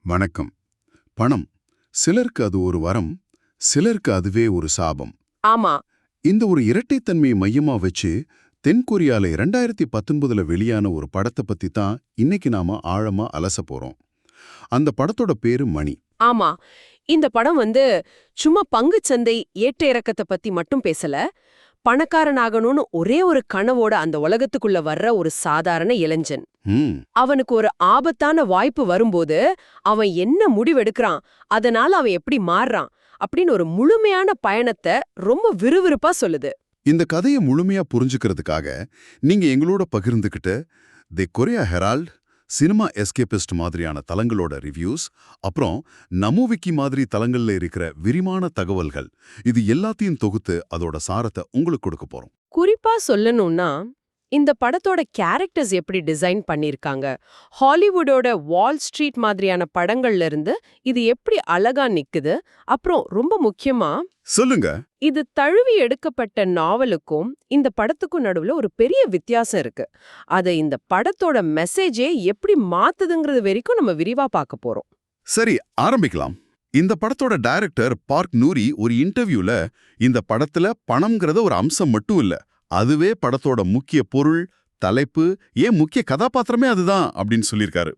வணக்கம். பணம் சிலருக்கு அது ஒரு வரம், சிலருக்கு அதுவே ஒரு சாபம். ஆமா. இந்த ஒரு இரட்டைத்தன்மையை மையமா வச்சு தென்கொரியால 2019ல வெளியான ஒரு படத்தை பத்தி தான் இன்னைக்கு நாம ஆழமா அலச போறோம். அந்த படத்தோட பேரு மணி. ஆமா. இந்த படம் சும்மா பங்குச்சந்தை ஏற்ற இறக்கத்தை பத்தி மட்டும் பேசல. பணக்காரனாகணும்னு ஒரே ஒரு கனவோட அந்த உலகத்துக்குள்ள வர்ற ஒரு சாதாரண இளைஞன். ம் அவனுக்கு ஒரு ஆபத்தான வாய்ப்பு வரும்போது அவன் என்ன முடிவெடுக்கிறான், அதனால அவன் எப்படி மாறுறான் அப்படின்னு ஒரு முழுமையான பயணத்தை ரொம்ப விறுவிறுப்பா சொல்லுது. இந்த கதையை முழுமையா புரிஞ்சுக்கிறதுக்காக நீங்க எங்களோட பகிர்ந்துகிட்ட தி கொரியா ஹெரால்ட், சினிமா எஸ்கேபிஸ்ட் மாதிரியான தளங்களோட ரிவ்யூஸ், அப்புறம் நமோவிக்கி மாதிரி தளங்கள்ல இருக்கிற விரிவான தகவல்கள், இது எல்லாத்தையும் தொகுத்து அதோட சாரத்தை உங்களுக்கு கொடுக்க போறோம். குறிப்பா சொல்லணும்னா, இந்த படத்தோட கேரக்டர்ஸ் எப்படி டிசைன் பண்ணிருக்காங்க, ஹாலிவுட்டோட வால் ஸ்ட்ரீட் மாதிரியான படங்கள்ல இருந்து இது எப்படி அழகா நிக்குது, அப்புறம் ரொம்ப முக்கியமா சொல்லுங்க. இது தழுவி எடுக்கப்பட்ட நாவலுக்கும் இந்த படத்துக்கும் நடுவுல ஒரு பெரிய வித்தியாசம் இருக்கு. அதை இந்த படத்தோட மெசேஜே எப்படி மாத்துதுங்கிறது வரைக்கும் நம்ம விரிவா பார்க்க போறோம். சரி, ஆரம்பிக்கலாம். இந்த படத்தோட டைரக்டர் பார்க் நூரி ஒரு இன்டர்வியூல இந்த படத்துல பணம்ங்கிறத ஒரு அம்சம் மட்டும் இல்ல, அதுவே படத்தோட முக்கிய பொருள், தலைப்பு, ஏன் முக்கிய கதாபாத்திரமே அதுதான் அப்படின்னு சொல்லியிருக்காரு.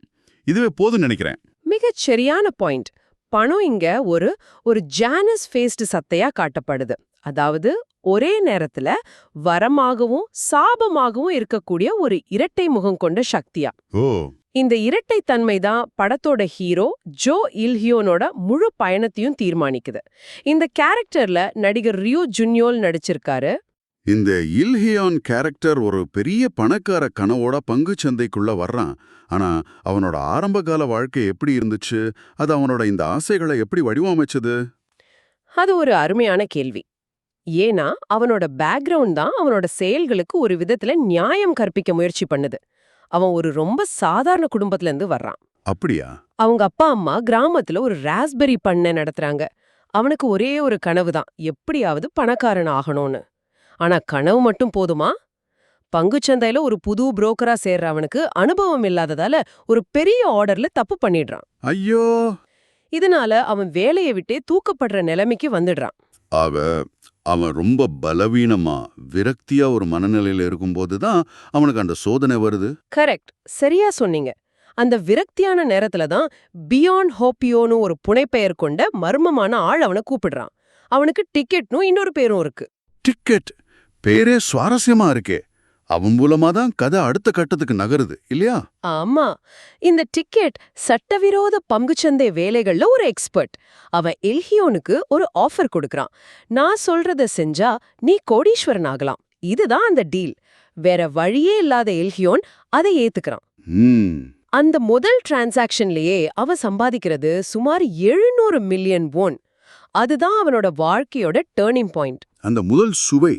இதுவே போதும்னு நினைக்கிறேன். மிகச் சரியான பாயிண்ட். பணம் இங்க ஒரு ஒரு ஜானஸ் ஃபேஸ்டு சத்தையா காட்டப்படுது. அதாவது ஒரே நேரத்துல வரமாகவும் சாபமாகவும் இருக்கக்கூடிய ஒரு இரட்டை முகம் கொண்ட சக்தியா. ஓ, இந்த இரட்டைத்தன்மை தான் படத்தோட ஹீரோ ஜோ இல்ஹியோனோட முழு பயணத்தையும் தீர்மானிக்குது. இந்த கேரக்டர்ல நடிகர் ரியோ ஜுன்யோல் நடிச்சிருக்காரு. இந்த இல்ஹியான் கேரக்டர் ஒரு பெரிய பணக்கார கனவோட பங்குச் சந்தைக்குள்ள வர்றான். ஆனா அவனோட ஆரம்பகால வாழ்க்கை எப்படி இருந்துச்சு, அது அவனோட இந்த ஆசைகளை எப்படி வடிவமைச்சது? அது ஒரு அருமையான கேள்வி. ஏன்னா அவனோட பேக்ரவுண்ட் தான் அவனோட செயல்களுக்கு ஒரு விதத்துல நியாயம் கற்பிக்க முயற்சி பண்ணுது. அவன் ஒரு ரொம்ப சாதாரண குடும்பத்துல இருந்து வர்றான். அப்படியா? அவங்க அப்பா அம்மா கிராமத்துல ஒரு ராஸ்பெரி பண்ணை நடத்துறாங்க. அவனுக்கு ஒரே ஒரு கனவு தான், எப்படியாவது பணக்காரன் ஆகணும்னு. ஆனா கனவு மட்டும் போதுமா? பங்குச்சந்தையில ஒரு புது புரோக்கரா சேர்ற அவனுக்கு அனுபவம் இல்லாததால ஒரு பெரிய ஆர்டர்ல தப்பு பண்ணிடுறான். ஐயோ! இதனால அவன் வேலையை விட்டே தூக்கப்படுற நிலைமைக்கு வந்துடுறான். ஆக அவன் ரொம்ப பலவீனமா, விரக்தியா ஒரு மனநிலையில இருக்கும்போது தான் அவனுக்கு அந்த சோதனை வருது. கரெக்ட், சரியா சொன்னீங்க. அந்த விரக்தியான நேரத்துல தான் பியாண்ட் ஹோப்பியோன்னு ஒரு புனைப்பெயர் கொண்ட மர்மமான ஆள் அவனை கூப்பிடுறான். அவனுக்கு டிக்கெட்னும் இன்னொரு பேரும் இருக்கு. டிக்கெட் பேரே சுவாரஸ்யமா இருக்கே. அவன் மூலமா தான் கதை அடுத்த கட்டத்துக்கு நகருது இல்லையா? ஆமா, இந்த டிக்கெட் சட்டவிரோத பங்குச்சந்தை வேலைகள்ல ஒரு எக்ஸ்பர்ட். அவன் எல்ஹியோனுக்கு ஒரு ஆஃபர் கொடுக்கறான். நான் சொல்றத செஞ்சா நீ கோடீஸ்வரன் ஆகலாம். இதுதான் அந்த டீல். வேற வழியே இல்லாத எல்ஹியோன் அதை ஏத்துக்கறான். ம் அந்த முதல் டிரான்சாக்ஷன்லயே அவன் சம்பாதிக்கிறது சுமார் 700 மில்லியன் வோன். அதுதான் அவனோட வாழ்க்கையோட டேர்னிங் பாயிண்ட். அந்த முதல் சுவை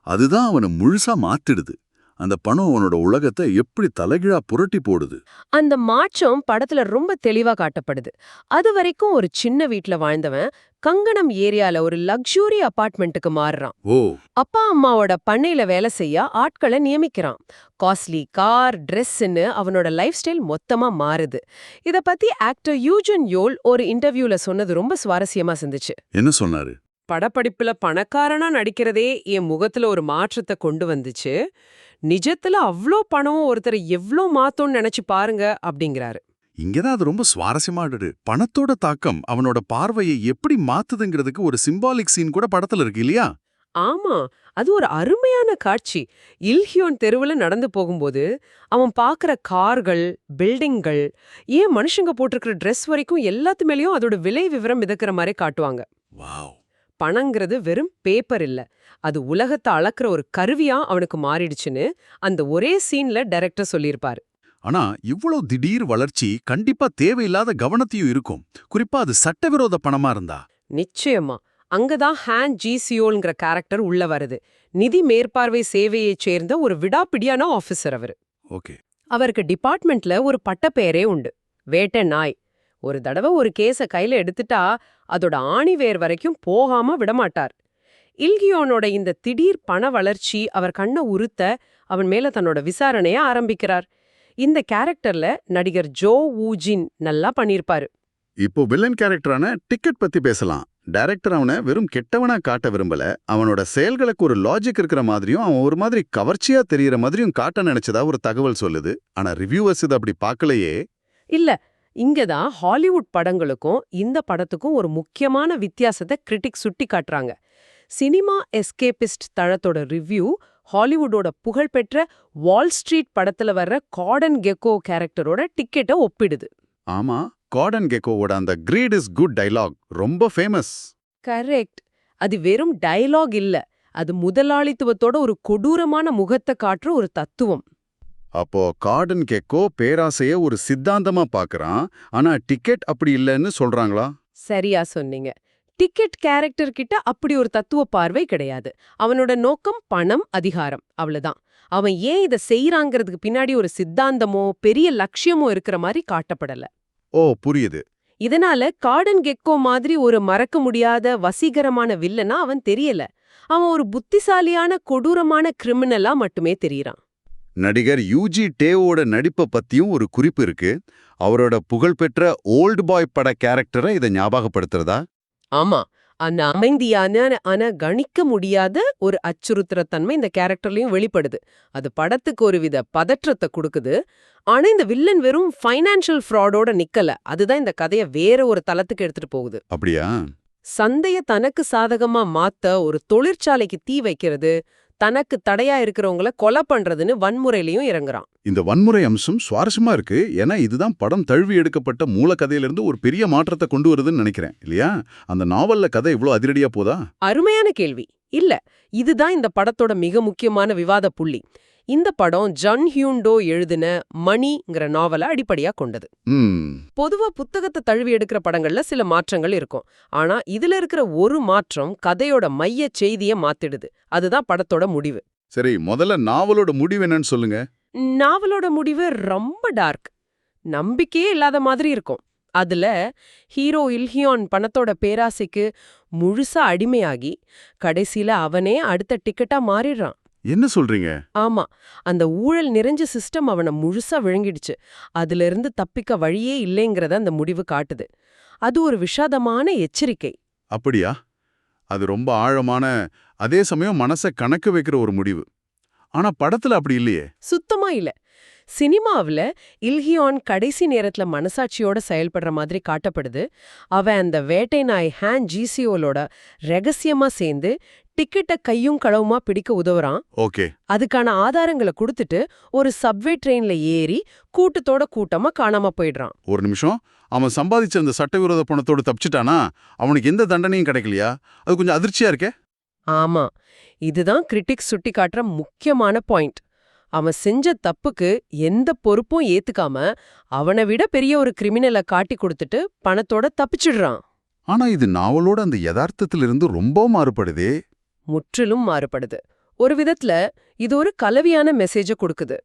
அதுதான் அவனை முழுசா மாத்திடுது. அந்த பணம் அவனோட உலகத்தை எப்படி தலைகீழா புரட்டி போடுது. அந்த மாற்றம் படத்துல ரொம்ப தெளிவா காட்டப்படுது. அது வரைக்கும் ஒரு சின்ன வீட்ல வாழ்ந்தவன் கங்கணம் ஏரியால ஒரு லக்ஸூரி அபார்ட்மெண்ட்டுக்கு மாறுறான். ஓ, அப்பா அம்மாவோட பண்ணையில வேலை செய்ய ஆட்களை நியமிக்கிறான். காஸ்ட்லி கார், ட்ரெஸ்ன்னு அவனோட லைஃப் ஸ்டைல் மொத்தமா மாறுது. இத பத்தி ஆக்டர் யூஜன் யோல் ஒரு இன்டர்வியூல சொன்னது ரொம்ப சுவாரஸ்யமா இருந்துச்சு. என்ன சொன்னாரு? படப்படிப்புல பணக்காரனா நடிக்கிறதே என் முகத்துல ஒரு மாற்றத்தை கொண்டு வந்துச்சு. நிஜத்துல அவ்ளோ பணம் ஒருத்தரை எவ்ளோ மாத்தோன்னு நினைச்சு பாருங்க அப்படிங்கிறாரு. இங்கதான் அது ரொம்ப சுவாரஸ்யமாடுது. பணத்தோட தாக்கம் அவனோட பார்வையை எப்படி மாத்துதுங்கிறதுக்கு ஒரு சிம்பாலிக் சீன் கூட படத்துல இருக்கு இல்லையா? ஆமா, அது ஒரு அருமையான காட்சி. இல்ஹியோன் தெருவுல நடந்து போகும்போது அவன் பாக்குற கார்கள், பில்டிங்கள், ஏன் மனுஷங்க போட்டிருக்கிற ட்ரெஸ் வரைக்கும் எல்லாத்து மேலயும் அதோட விலை விவரம் மிதக்கிற மாதிரி காட்டுவாங்க. வாவ்! பணங்கிறது வெறும் பேப்பர் இல்ல, அது உலகத்தை அளக்குற ஒரு கருவியா அவனுக்கு மாறிடுச்சுன்னு அந்த ஒரே சீன்ல டைரக்டர் சொல்லியிருப்பாரு. ஆனா இவ்வளவு திடீர் வளர்ச்சி கண்டிப்பா தேவையில்லாத கவனத்தையும் இருக்கும். குறிப்பா அது சட்டவிரோத பணமா இருந்தா. நிச்சயமா. அங்கதான் ஹான் ஜி சியோல்ங்கிற கேரக்டர் உள்ள வருது. நிதி மேற்பார்வை சேவையைச் சேர்ந்த ஒரு விடாப்பிடியான ஆபீசர் அவரு. ஓகே. அவருக்கு டிபார்ட்மெண்ட்ல ஒரு பட்டப்பெயரே உண்டு, வேட்டை நாய். ஒரு தடவை ஒரு கேஸ கையில எடுத்துட்டா அதோட ஆணிவேர் வரைக்கும் போகாம விடமாட்டார். இல்கியோனோட இந்த திடீர் பண வளர்ச்சி அவர் கண்ணை உறுத்த அவன் மேல தன்னோட விசாரணைய ஆரம்பிக்கிறார். இந்த கேரக்டர்ல நடிகர் ஜோ வூஜின் நல்லா பண்ணிருப்பாரு. இப்போ வில்லன் கேரக்டரான டிக்கெட் பத்தி பேசலாம். டைரக்டர் அவனை வெறும் கெட்டவனா காட்ட விரும்பல, அவனோட செயல்களுக்கு ஒரு லாஜிக் இருக்கிற மாதிரியும் அவன் ஒரு மாதிரி கவர்ச்சியா தெரியற மாதிரியும் காட்ட நினைச்சதா ஒரு தகவல் சொல்லுது. ஆனா ரிவ்யூவர்ஸ் இது அப்படி பார்க்கலையே. இல்ல, இங்கதான் ஹாலிவுட் படங்களுக்கும் இந்த படத்துக்கும் ஒரு முக்கியமான வித்தியாசத்தை கிரிட்டிக் சுட்டி காட்டுறாங்க. சினிமா எஸ்கேபிஸ்ட் தளத்தோட ரிவ்யூ ஹாலிவுட்டோட புகழ்பெற்ற வால் ஸ்ட்ரீட் படத்துல வர்ற கார்டன் கெக்கோ கேரக்டரோட டிக்கெட்டை ஒப்பிடுது. ஆமா, கார்டன் கெக்கோவோட அந்த கிரீட் இஸ் குட் டயலாக் ரொம்ப ஃபேமஸ். கரெக்ட். அது வெறும் டயலாக் இல்ல, அது முதலாளித்துவத்தோட ஒரு கொடூரமான முகத்தை காட்டுற ஒரு தத்துவம். அப்போ கார்டன் கெக்கோ பேராசைய ஒரு சித்தாந்தமா பார்க்கறான், ஆனா டிக்கெட் அப்படி இல்லைன்னு சொல்றாங்களா? சரியா சொன்னீங்க. டிக்கெட் கேரக்டர் கிட்ட அப்படி ஒரு தத்துவ பார்வை கிடையாது. அவனோட நோக்கம் பணம், அதிகாரம், அவ்வளவுதான். அவன் ஏன் இதை செய்யறாங்கிறதுக்கு பின்னாடி ஒரு சித்தாந்தமோ பெரிய லட்சியமோ இருக்கிற மாதிரி காட்டப்படல. ஓ, புரியுது. இதனால கார்டன் கெக்கோ மாதிரி ஒரு மறக்க முடியாத வசீகரமான வில்லனா அவன் தெரியல. அவன் ஒரு புத்திசாலியான கொடூரமான கிரிமினலா மட்டுமே தெரியறான். நடிகர் யூஜி டேவோட நடிப்பை பத்தியும் ஒரு குறிப்பு இருக்கு. அவரோட புகழ்பெற்ற ஓல்டு பாய் பட கேரக்டரை இதை ஞாபகப்படுத்துறதா? ஆமா, அந்த அமைதியான ஆனா கணிக்க முடியாத ஒரு அச்சுறுத்துற தன்மை இந்த கேரக்டர்லயும் வெளிப்படுது. அது படத்துக்கு ஒருவித பதற்றத்தை கொடுக்குது. ஆனா இந்த வில்லன் வெறும் ஃபைனான்ஷியல் ஃப்ராடோட நிக்கல. அதுதான் இந்த கதையை வேற ஒரு தளத்துக்கு எடுத்துட்டு போகுது. அப்படியா? சந்தைய தனக்கு சாதகமா மாத்த ஒரு தொழிற்சாலைக்கு தீ வைக்கிறது, தனக்கு தடையா இருக்கிறவங்கள கொலை பண்றதுன்னு வன்முறையிலயும் இறங்குறான். இந்த வன்முறை அம்சம் சுவாரஸ்யமா இருக்கு. ஏன்னா இதுதான் படம் தழுவி எடுக்கப்பட்ட மூல கதையிலிருந்து ஒரு பெரிய மாற்றத்தை கொண்டு வருதுன்னு நினைக்கிறேன், இல்லையா? அந்த நாவல்ல கதை இவ்ளோ அதிரடியா போதா? அருமையான கேள்வி. இல்ல, இதுதான் இந்த படத்தோட மிக முக்கியமான விவாத புள்ளி. இந்த படம் ஜான் ஹியூண்டோ எழுதின மணிங்கிற நாவலை அடிப்படையா கொண்டது. பொதுவா புத்தகத்தை தழுவி எடுக்கிற படங்கள்ல சில மாற்றங்கள் இருக்கும். ஆனா இதுல இருக்கிற ஒரு மாற்றம் கதையோட மைய செய்தியை மாத்திடுது. அதுதான் படத்தோட முடிவு. சரி, முதல்ல நாவலோட முடிவு என்னன்னு சொல்லுங்க. நாவலோட முடிவு ரொம்ப டார்க், நம்பிக்கையே இல்லாத மாதிரி இருக்கும். அதுல ஹீரோ இல்ஹியான் பணத்தோட பேராசைக்கு முழுசா அடிமையாகி கடைசியில அவனே அடுத்த டிக்கெட்டா மாறிடுறான். என்ன சொல்றீங்க? ஆமா, அந்த ஊழல் நிறைஞ்ச சிஸ்டம் அவனை முழுசா விழுங்கிடுச்சு. அதுல இருந்து தப்பிக்க வழியே இல்லைங்கிறத அந்த முடிவு காட்டுது. அது ஒரு விஷாதமான எச்சரிக்கை. அப்படியா? அது ரொம்ப ஆழமான, அதே சமயம் மனசை கணக்கு வைக்கிற ஒரு முடிவு. ஆனா படத்துல அப்படி இல்லையே. சுத்தமா இல்ல. சினிமாவுல இல்ஹியான் கடைசி நேரத்துல மனசாட்சியோட செயல்படுற மாதிரி காட்டப்படுது. அவன் அந்த வேட்டை நாய் ஹான் ஜிசியோலோட ரகசியமா சேர்ந்து டிக்கெட்டை கையும் களவுமா பிடிக்க உதவுறான். ஓகே. அதுக்கான ஆதாரங்களை கொடுத்துட்டு ஒரு சப்வே ட்ரெயின்ல ஏறி கூட்டத்தோட கூட்டமா காணாம போயிடுறான். ஒரு நிமிஷம், அவன் சம்பாதிச்ச அந்த சட்டவிரோத பணத்தோட தப்பிச்சிட்டானா? அவனுக்கு எந்த தண்டனையும் கிடைக்கலையா? அது கொஞ்சம் அதிர்ச்சியா இருக்கே. ஆமா, இதுதான் கிரிட்டிக்ஸ் சுட்டி காட்டுற முக்கியமான பாயிண்ட். அவன் செஞ்ச தப்புக்கு எந்த பொறுப்பும் ஏத்துக்காம அவனை விட பெரிய ஒரு கிரிமினலை காட்டி கொடுத்துட்டு பணத்தோட தப்பிச்சிடுறான். ஆனா இது நாவலோட அந்த யதார்த்தத்திலிருந்து ரொம்ப மாறுபடுதே. முற்றிலும் மாறுபடுது. ஒரு விதத்துல இது ஒரு கலவையான மெசேஜ கொடுக்குது.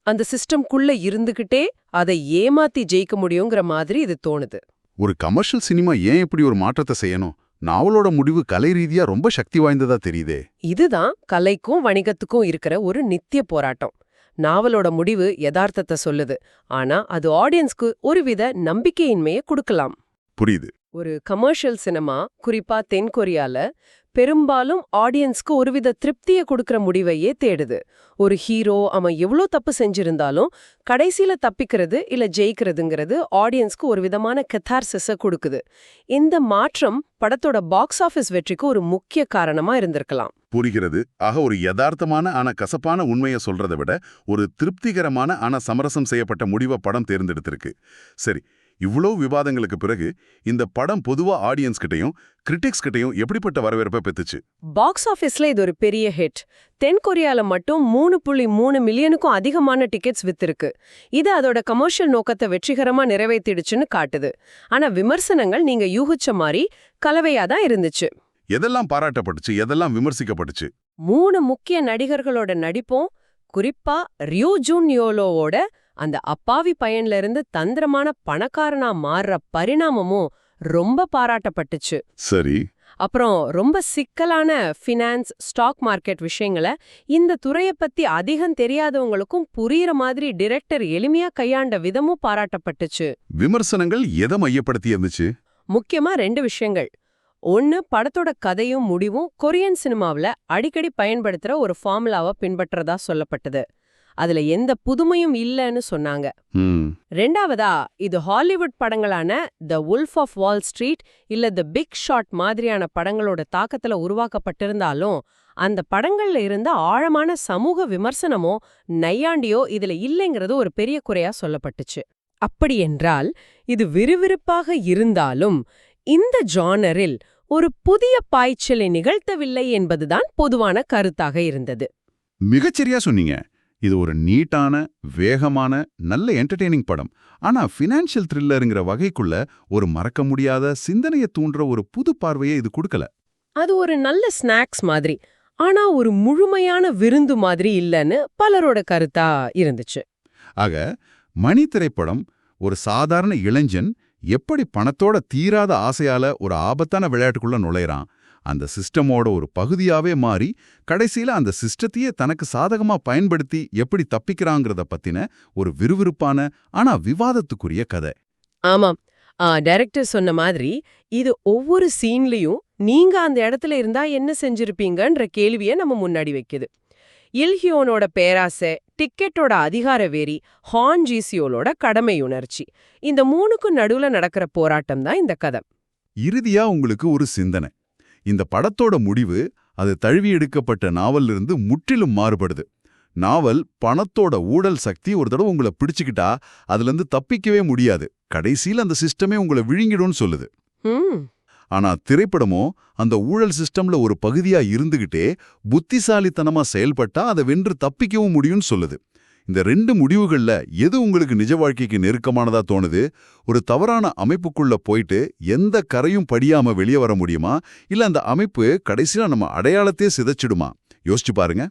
அந்த சிஸ்டம்குள்ள இருந்துகிட்டே அதை ஏமாத்தி ஜெயிக்க முடியுங்கிற மாதிரி இது தோணுது. ஒரு கமர்ஷியல் சினிமா ஏன் இப்படி ஒரு மாற்றத்தை செய்யணும்? நாவலோட முடிவு கலை ரீதியா ரொம்ப சக்தி வாய்ந்ததா தெரியுதே. இதுதான் கலைக்கும் வணிகத்துக்கும் இருக்கிற ஒரு நித்திய போராட்டம். நாவலோட முடிவு யதார்த்தத்தை சொல்லுது, ஆனா அது ஆடியன்ஸ்க்கு ஒருவித நம்பிக்கையின்மையை கொடுக்கலாம். புரியுது. ஒரு கமர்ஷியல் சினிமா, குறிப்பா தென்கொரியால, பெரும்பாலும் ஆடியன்ஸ்க்கு ஒருவித திருப்தியை கொடுக்கிற முடிவையே தேடுது. ஒரு ஹீரோ அவன் எவ்வளோ தப்பு செஞ்சிருந்தாலும் கடைசியில தப்பிக்கிறது இல்ல ஜெயிக்கிறதுங்கிறது ஆடியன்ஸ்க்கு ஒரு விதமான கெத்தார்சிஸை கொடுக்குது. இந்த மாற்றம் படத்தோட பாக்ஸ் ஆஃபீஸ் வெற்றிக்கு ஒரு முக்கிய காரணமா இருந்திருக்கலாம். புரிகிறது. ஆக ஒரு யதார்த்தமான ஆனா கசப்பான உண்மையை சொல்றதை விட ஒரு திருப்திகரமான ஆனா சமரசம் செய்யப்பட்ட முடிவை படம் தேர்ந்தெடுத்திருக்கு. சரி, இவ்வளவு விவாதங்களுக்கு பிறகு இந்த படம் பொதுவா ஆடியன்ஸ் கிட்டையும் கிரிட்டிக்ஸ் கிட்டையும் எப்படிப்பட்ட வரவேற்பை பெற்றுச்சு? பாக்ஸ் ஆஃபீஸ்ல இது ஒரு பெரிய ஹிட். தென்கொரியால மட்டும் 3.3 மில்லியனுக்கும் அதிகமான டிக்கெட்ஸ் வித்திருக்கு. இது அதோட கமர்ஷியல் நோக்கத்தை வெற்றிகரமா நிறைவேற்றிடுச்சுன்னு காட்டுது. ஆனா விமர்சனங்கள் நீங்க யூகிச்ச மாதிரி கலவையா தான் இருந்துச்சு. எதெல்லாம் பாராட்டப்பட்டுச்சு, எதெல்லாம் விமர்சிக்கப்பட்டுச்சு? 3 முக்கிய நடிகர்களோட நடிப்பும், குறிப்பா ரியூ ஜூன் யோலோவோட அந்த அப்பாவி பையன்ல இருந்து தந்திரமான பணக்காரனா மாறுற பரிணாமமும் ரொம்ப பாராட்டப்பட்டுச்சு. சரி. அப்புறம் ரொம்ப சிக்கலான ஃபினான்ஸ், ஸ்டாக் மார்க்கெட் விஷயங்களை இந்த துறைய பத்தி அதிகம் தெரியாதவங்களுக்கும் புரியுற மாதிரி டிரெக்டர் எளிமையா கையாண்ட விதமும் பாராட்டப்பட்டுச்சு. விமர்சனங்கள் எதை மையப்படுத்தி இருந்துச்சு? முக்கியமா 2 விஷயங்கள். ஒன்னு, படத்தோட கதையும் முடிவும் கொரியன் சினிமாவுல அடிக்கடி பயன்படுத்துற ஒரு ஃபார்முலாவை பின்பற்றதா சொல்லப்பட்டது. அதுல எந்த புதுமையும் இல்லைன்னு சொன்னாங்க. ரெண்டாவதா, இது ஹாலிவுட் படங்களான the wolf of Wall Street இல்ல த பிக் ஷாட் மாதிரியான படங்களோட தாக்கத்துல உருவாக்கப்பட்டிருந்தாலும் அந்த படங்கள்ல இருந்த ஆழமான சமூக விமர்சனமோ நையாண்டியோ இதுல இல்லைங்கிறது ஒரு பெரிய குறையா சொல்லப்பட்டுச்சு. அப்படியென்றால் இது விறுவிறுப்பாக இருந்தாலும் இந்த ஜானரில் ஒரு புதிய பாய்ச்சலை நிகழ்த்தவில்லை என்பதுதான் பொதுவான கருத்தாக இருந்தது. மிகச்சரியா சொன்னீங்க. இது ஒரு நீட்டான, வேகமான, நல்ல என்டர்டெய்னிங் படம். ஆனா ஃபினான்ஷியல் த்ரில்லருங்கிற வகைக்குள்ள ஒரு மறக்க முடியாத சிந்தனையை தூண்டுற ஒரு புது பார்வையை இது கொடுக்கல. அது ஒரு நல்ல ஸ்நாக்ஸ் மாதிரி, ஆனா ஒரு முழுமையான விருந்து மாதிரி இல்லைன்னு பலரோட கருத்தா இருந்துச்சு. ஆக மணி திரைப்படம் ஒரு சாதாரண இளைஞன் எப்படி பணத்தோட தீராத ஆசையால ஒரு ஆபத்தான விளையாட்டுக்குள்ள நுழையறான், அந்த சிஸ்டமோட ஒரு பகுதியாவே மாறி கடைசியில அந்த சிஸ்டத்தையே தனக்கு சாதகமா பயன்படுத்தி எப்படி தப்பிக்கிறாங்கிறத பத்தின ஒரு விறுவிறுப்பான ஆனா விவாதத்துக்குரிய கதை. ஆமாம், டைரக்டர் சொன்ன மாதிரி இது ஒவ்வொரு சீன்லயும் நீங்க அந்த இடத்துல இருந்தா என்ன செஞ்சிருப்பீங்கன்ற கேள்வியை நம்ம முன்னாடி வைக்குது. இல்ஹியோனோட பேராசை, டிக்கெட்டோட அதிகார வெறி, ஹான் ஜிசியோலோட கடமை உணர்ச்சி, இந்த 3க்கும் நடுவுல நடக்கிற போராட்டம் தான் இந்த கதை. இறுதியா உங்களுக்கு ஒரு சிந்தனை. இந்த படத்தோட முடிவு அது தழுவி எடுக்கப்பட்ட நாவலிருந்து முற்றிலும் மாறுபடுது. நாவல் பணத்தோட ஊழல் சக்தி ஒரு தடவை உங்களை பிடிச்சுக்கிட்டா அதுலேருந்து தப்பிக்கவே முடியாது, கடைசியில் அந்த சிஸ்டமே உங்களை விழுங்கிடும்னு சொல்லுது. ஆனா திரைப்படமோ அந்த ஊழல் சிஸ்டம்ல ஒரு பகுதியா இருந்துகிட்டே புத்திசாலித்தனமா செயல்பட்டா அதை வென்று தப்பிக்கவும் முடியும்னு சொல்லுது. இந்த 2 முடிவுகள்ல எது உங்களுக்கு நிஜ வாழ்க்கைக்கு நெருக்கமானதா தோணுது? ஒரு தவறான அமைப்புக்குள்ள போயிட்டு எந்த கரையும் படியாம வெளியே வர முடியுமா, இல்ல அந்த அமைப்பு கடைசியா நம்ம அடையாளத்தையே சிதைச்சிடுமா? யோசிச்சு பாருங்க.